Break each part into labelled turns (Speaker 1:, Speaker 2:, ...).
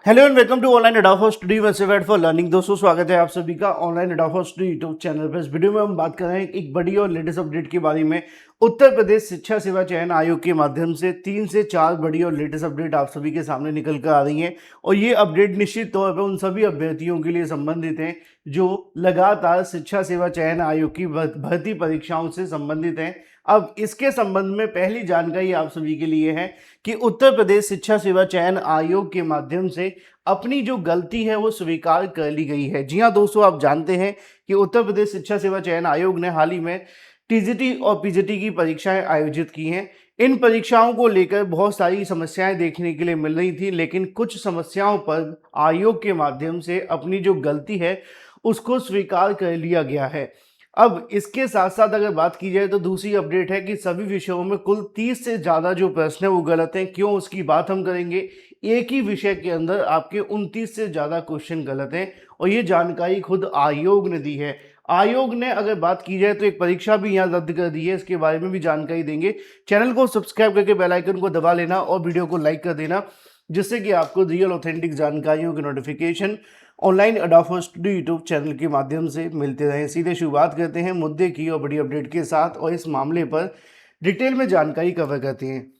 Speaker 1: Hello and welcome to online Edafo study website for learning. दोस्तों स्वागत है आप सभी का online Edafo study YouTube channel पर। इस वीडियो में हम बात कर रहे हैं एक बड़ी और लेटेस्ट अपडेट के बारे में। उत्तर प्रदेश शिक्षा सेवा चयन आयोग के माध्यम से 3 से 4 बड़ी और लेटेस्ट अपडेट आप सभी के सामने निकल कर आ रही हैं और ये अपडेट निश्चित तौर पर उन सभी अभ्यर्थियों के लिए संबंधित हैं जो लगातार शिक्षा सेवा चयन आयोग की भर्ती परीक्षाओं से संबंधित हैं। अब इसके संबंध में पहली जानकारी आप सभी के लिए है कि उत्तर प्रदेश शिक्षा सेवा चयन आयोग के माध्यम से अपनी जो गलती है वो स्वीकार कर ली गई है। जी हाँ दोस्तों, आप जानते हैं कि उत्तर प्रदेश शिक्षा सेवा चयन आयोग ने हाल ही में टीजीटी और पीजीटी की परीक्षाएं आयोजित की हैं। इन परीक्षाओं को लेकर बहुत सारी समस्याएं देखने के लिए मिल रही थी, लेकिन कुछ समस्याओं पर आयोग के माध्यम से अपनी जो गलती है उसको स्वीकार कर लिया गया है। अब इसके साथ साथ अगर बात की जाए तो दूसरी अपडेट है कि सभी विषयों में कुल 30 से ज़्यादा जो प्रश्न है वो गलत हैं। क्यों, उसकी बात हम करेंगे। एक ही विषय के अंदर आपके 29 से ज़्यादा क्वेश्चन गलत हैं और ये जानकारी खुद आयोग ने दी है। आयोग ने अगर बात की जाए तो एक परीक्षा भी यहाँ रद्द कर दी है, इसके बारे में भी जानकारी देंगे। चैनल को सब्सक्राइब करके बेल आइकन को दबा लेना और वीडियो को लाइक कर देना, जिससे कि आपको रियल ऑथेंटिक जानकारियों की notification online Edafo study YouTube channel के माध्यम से मिलते रहें। सीधे शुरुआत करते हैं मुद्दे की और बड़ी अपडेट के साथ और इस मामले पर डिटेल में जानकारी कवर करते हैं।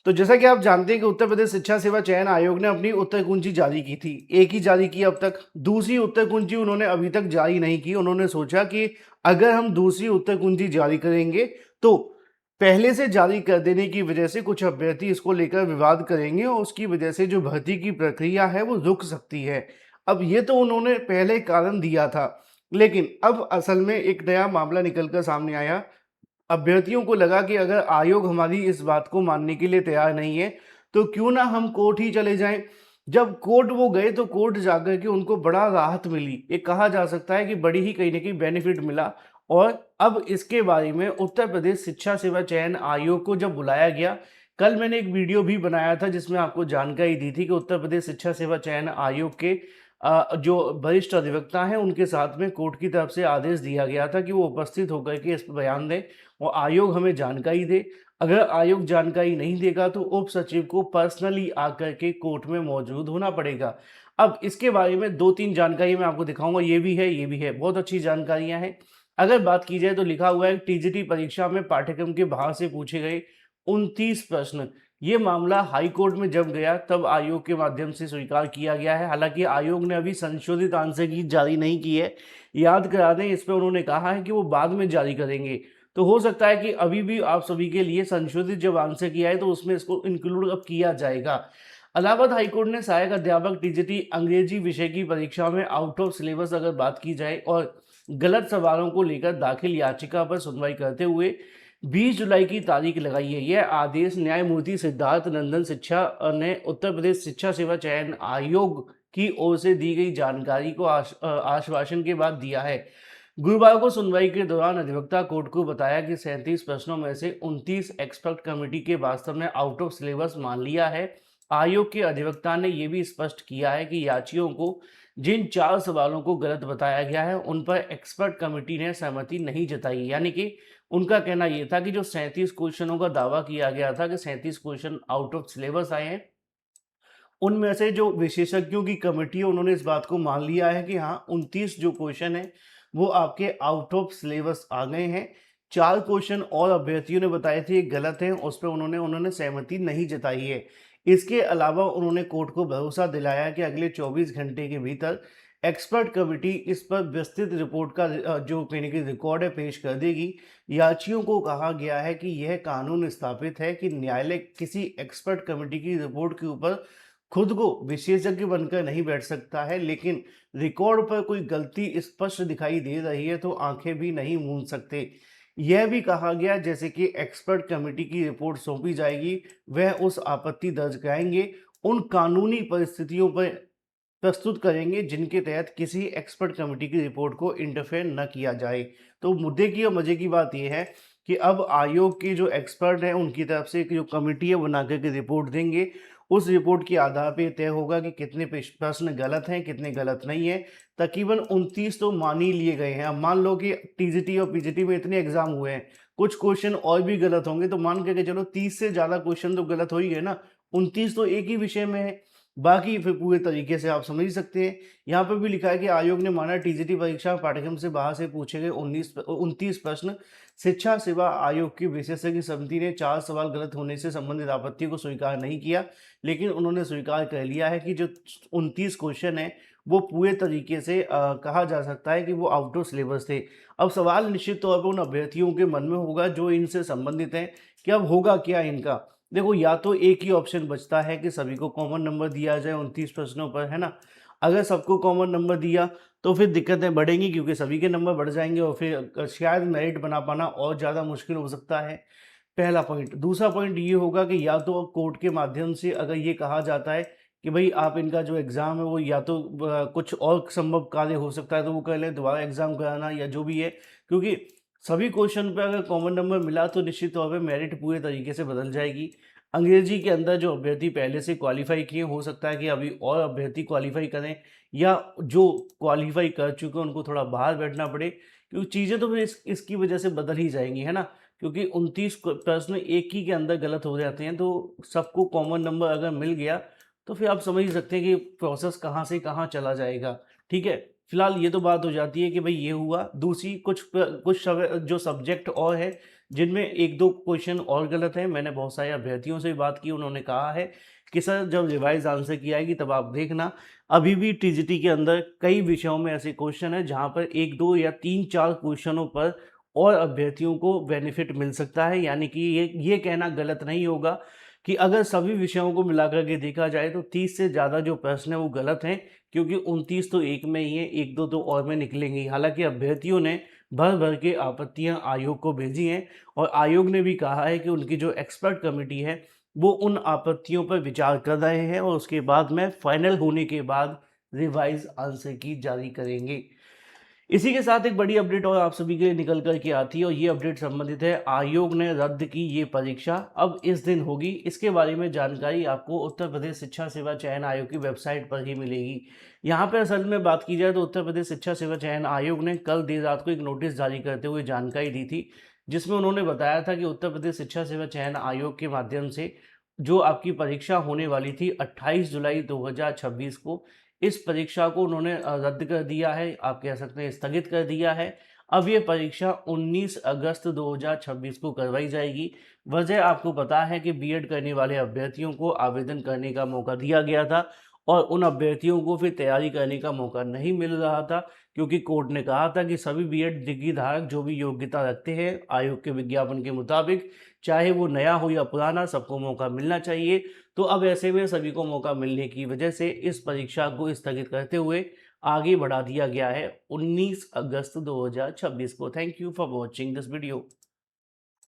Speaker 1: तो जैसा कि आप जानते हैं कि उत्तर प्रदेश शिक्षा सेवा चयन आयोग ने अपनी उत्तर कुंजी जारी की थी। एक ही जारी की अब तक, दूसरी उत्तर कुंजी उन्होंने अभी तक जारी नहीं की। उन्होंने सोचा कि अगर हम दूसरी उत्तर कुंजी जारी करेंगे तो पहले से जारी कर देने की वजह से कुछ अभ्यर्थी इसको लेकर विवाद करेंगे और उसकी वजह से जो भर्ती की प्रक्रिया है वो रुक सकती है। अब ये तो उन्होंने पहले कारण दिया था, लेकिन अब असल में एक नया मामला निकलकर सामने आया। अभ्यर्थियों को लगा कि अगर आयोग हमारी इस बात को मानने के लिए तैयार नहीं है तो क्यों ना हम कोर्ट ही चले जाएं। जब कोर्ट वो गए तो कोर्ट जाकर के उनको बड़ा राहत मिली, ये कहा जा सकता है कि बड़ी ही कहीं ना कहीं बेनिफिट मिला। और अब इसके बारे में उत्तर प्रदेश शिक्षा सेवा चयन आयोग को जब बुलाया गया, कल मैंने एक वीडियो भी बनाया था जिसमें आपको जानकारी दी थी कि उत्तर प्रदेश शिक्षा सेवा चयन आयोग के जो वरिष्ठ अधिवक्ता हैं उनके साथ में कोर्ट की तरफ से आदेश दिया गया था कि वो उपस्थित होकर के इस पर बयान दें और आयोग हमें जानकारी दे। अगर आयोग जानकारी नहीं देगा तो उप सचिव को पर्सनली आकर के कोर्ट में मौजूद होना पड़ेगा। अब इसके बारे में 2-3 जानकारी मैं आपको दिखाऊंगा, ये भी है ये भी है, बहुत अच्छी जानकारियां हैं। अगर बात की जाए तो लिखा हुआ है टीजीटी परीक्षा में पाठ्यक्रम के बाहर से पूछे गए 29 प्रश्न। ये मामला हाई कोर्ट में जब गया तब आयोग के माध्यम से स्वीकार किया गया है। हालांकि आयोग ने अभी संशोधित आंसर की जारी नहीं की है, याद करा दें, इस पर उन्होंने कहा है कि वो बाद में जारी करेंगे। तो हो सकता है कि अभी भी आप सभी के लिए संशोधित जब आंसर किया है तो उसमें इसको इंक्लूड अब किया जाएगा। इलाहाबाद हाईकोर्ट ने सहायक अध्यापक टीजीटी अंग्रेजी विषय की परीक्षा में आउट ऑफ सिलेबस अगर बात की जाए और गलत सवालों को लेकर दाखिल याचिका पर सुनवाई करते हुए 20 जुलाई की तारीख लगाई है। यह आदेश न्यायमूर्ति सिद्धार्थ नंदन शिक्षा ने उत्तर प्रदेश शिक्षा सेवा चयन आयोग की ओर से दी गई जानकारी को आश्वासन के बाद दिया है। गुरुवार को सुनवाई के दौरान अधिवक्ता कोर्ट को बताया कि 37 प्रश्नों में से 29 एक्सपर्ट कमेटी के वास्तव में आउट ऑफ सिलेबस मान लिया है। आयोग के अधिवक्ता ने यह भी स्पष्ट किया है कि याचियों को जिन 4 सवालों को गलत बताया गया है उन पर एक्सपर्ट कमेटी ने सहमति नहीं जताई। यानी कि उनका कहना यह था कि जो 37 क्वेश्चनों का दावा किया गया था कि 37 क्वेश्चन आउट ऑफ सिलेबस आए हैं, उनमें से जो विशेषज्ञों की कमेटी है उन्होंने इस बात को मान लिया है कि हाँ 29 जो क्वेश्चन है वो आपके आउट ऑफ सिलेबस आ गए हैं। 4 क्वेश्चन और अभ्यर्थियों ने बताए थे ये गलत हैं, उस पर उन्होंने सहमति नहीं जताई है। इसके अलावा उन्होंने कोर्ट को भरोसा दिलाया कि अगले 24 घंटे के भीतर एक्सपर्ट कमेटी इस पर विस्तृत रिपोर्ट का जो क्लिनिकल रिकॉर्ड है पेश कर देगी। याचियों को कहा गया है कि यह कानून स्थापित है कि न्यायालय किसी एक्सपर्ट कमेटी की रिपोर्ट के ऊपर खुद को विशेषज्ञ बनकर नहीं बैठ सकता है, लेकिन रिकॉर्ड पर कोई गलती स्पष्ट दिखाई दे रही है तो आंखें भी नहीं मूंद सकते। यह भी कहा गया जैसे कि एक्सपर्ट कमेटी की रिपोर्ट सौंपी जाएगी, वह उस आपत्ति दर्ज कराएंगे, उन कानूनी परिस्थितियों पर प्रस्तुत करेंगे जिनके तहत किसी एक्सपर्ट कमेटी की रिपोर्ट को इंटरफेयर न किया जाए। तो मुद्दे की और मजे की बात यह है कि अब आयोग के जो एक्सपर्ट हैं उनकी तरफ से एक जो कमेटी है बना करके रिपोर्ट देंगे। उस रिपोर्ट के आधार पे तय होगा कि कितने प्रश्न गलत हैं कितने गलत नहीं है। तकरीबन 29 तो मान ही लिए गए हैं। अब मान लो कि टीजीटी और पीजीटी में इतने एग्जाम हुए हैं, कुछ क्वेश्चन और भी गलत होंगे तो मान करके चलो 30 से ज़्यादा क्वेश्चन तो गलत हो ही गए ना। 29 तो एक ही विषय में है, बाकी फिर पूरे तरीके से आप समझ ही सकते हैं। यहाँ पर भी लिखा है कि आयोग ने माना टीजीटी परीक्षा पाठ्यक्रम से बाहर से पूछे गए 29 प्रश्न शिक्षा सेवा आयोग की विशेषज्ञ समिति ने 4 सवाल गलत होने से संबंधित आपत्ति को स्वीकार नहीं किया, लेकिन उन्होंने स्वीकार कर लिया है कि जो 29 क्वेश्चन है वो पूरे तरीके से कहा जा सकता है कि वो आउट ऑफ सिलेबस थे। अब सवाल निश्चित तौर पर उन अभ्यर्थियों के मन में होगा जो इनसे संबंधित हैं कि अब होगा क्या इनका। देखो, या तो एक ही ऑप्शन बचता है कि सभी को कॉमन नंबर दिया जाए 29 प्रश्नों पर, है ना। अगर सबको कॉमन नंबर दिया तो फिर दिक्कतें बढ़ेंगी, क्योंकि सभी के नंबर बढ़ जाएंगे और फिर शायद मेरिट बना पाना और ज़्यादा मुश्किल हो सकता है। पहला पॉइंट। दूसरा पॉइंट ये होगा कि या तो कोर्ट के माध्यम से अगर ये कहा जाता है कि भाई आप इनका जो एग्ज़ाम है वो या तो कुछ और संभव कार्य हो सकता है तो वो कर लें, दोबारा एग्ज़ाम कराना या जो भी है, क्योंकि सभी क्वेश्चन पे अगर कॉमन नंबर मिला तो निश्चित तौर पे मेरिट पूरे तरीके से बदल जाएगी। अंग्रेजी के अंदर जो अभ्यर्थी पहले से क्वालिफाई किए, हो सकता है कि अभी और अभ्यर्थी क्वालिफाई करें, या जो क्वालिफाई कर चुके हैं उनको थोड़ा बाहर बैठना पड़े, क्योंकि चीज़ें तो फिर इसकी वजह से बदल ही जाएंगी, है ना। क्योंकि 29 प्रश्न एक ही के अंदर गलत हो जाते हैं, तो सबको कॉमन नंबर अगर मिल गया तो फिर आप समझ ही सकते हैं कि प्रोसेस कहाँ से कहाँ चला जाएगा। ठीक है, फिलहाल ये तो बात हो जाती है कि भाई ये हुआ। दूसरी कुछ जो सब्जेक्ट और है जिनमें एक दो क्वेश्चन और गलत हैं। मैंने बहुत सारे अभ्यर्थियों से भी बात की, उन्होंने कहा है कि सर जब रिवाइज आंसर की आएगी तब आप देखना, अभी भी टीजीटी के अंदर कई विषयों में ऐसे क्वेश्चन है जहाँ पर एक दो या तीन चार क्वेश्चनों पर और अभ्यर्थियों को बेनिफिट मिल सकता है। यानी कि ये कहना गलत नहीं होगा कि अगर सभी विषयों को मिलाकर के देखा जाए तो 30 से ज़्यादा जो प्रश्न है वो गलत हैं, क्योंकि 29 तो एक में ही है, एक दो तो और में निकलेंगे। हालांकि अभ्यर्थियों ने भर भर के आपत्तियां आयोग को भेजी हैं और आयोग ने भी कहा है कि उनकी जो एक्सपर्ट कमेटी है वो उन आपत्तियों पर विचार कर रहे हैं और उसके बाद में फाइनल होने के बाद रिवाइज आंसर की जारी करेंगे। इसी के साथ एक बड़ी अपडेट और आप सभी के लिए निकल कर के आती है और ये अपडेट संबंधित है आयोग ने रद्द की ये परीक्षा अब इस दिन होगी। इसके बारे में जानकारी आपको उत्तर प्रदेश शिक्षा सेवा चयन आयोग की वेबसाइट पर ही मिलेगी। यहाँ पर असल में बात की जाए तो उत्तर प्रदेश शिक्षा सेवा चयन आयोग ने कल देर रात को एक नोटिस जारी करते हुए जानकारी दी थी, जिसमें उन्होंने बताया था कि उत्तर प्रदेश शिक्षा सेवा चयन आयोग के माध्यम से जो आपकी परीक्षा होने वाली थी 28 जुलाई 2026 को, इस परीक्षा को उन्होंने रद्द कर दिया है, आप कह सकते हैं स्थगित कर दिया है। अब ये परीक्षा 19 अगस्त 2026 को करवाई जाएगी। वजह आपको पता है कि बीएड करने वाले अभ्यर्थियों को आवेदन करने का मौका दिया गया था और उन अभ्यर्थियों को फिर तैयारी करने का मौका नहीं मिल रहा था, क्योंकि कोर्ट ने कहा था कि सभी बीएड डिग्री धारक जो भी योग्यता रखते हैं आयोग के विज्ञापन के मुताबिक, चाहे वो नया हो या पुराना, सबको मौका मिलना चाहिए। तो अब ऐसे में सभी को मौका मिलने की वजह से इस परीक्षा को स्थगित करते हुए आगे बढ़ा दिया गया है 19 अगस्त 2026 को। Thank you for watching this video.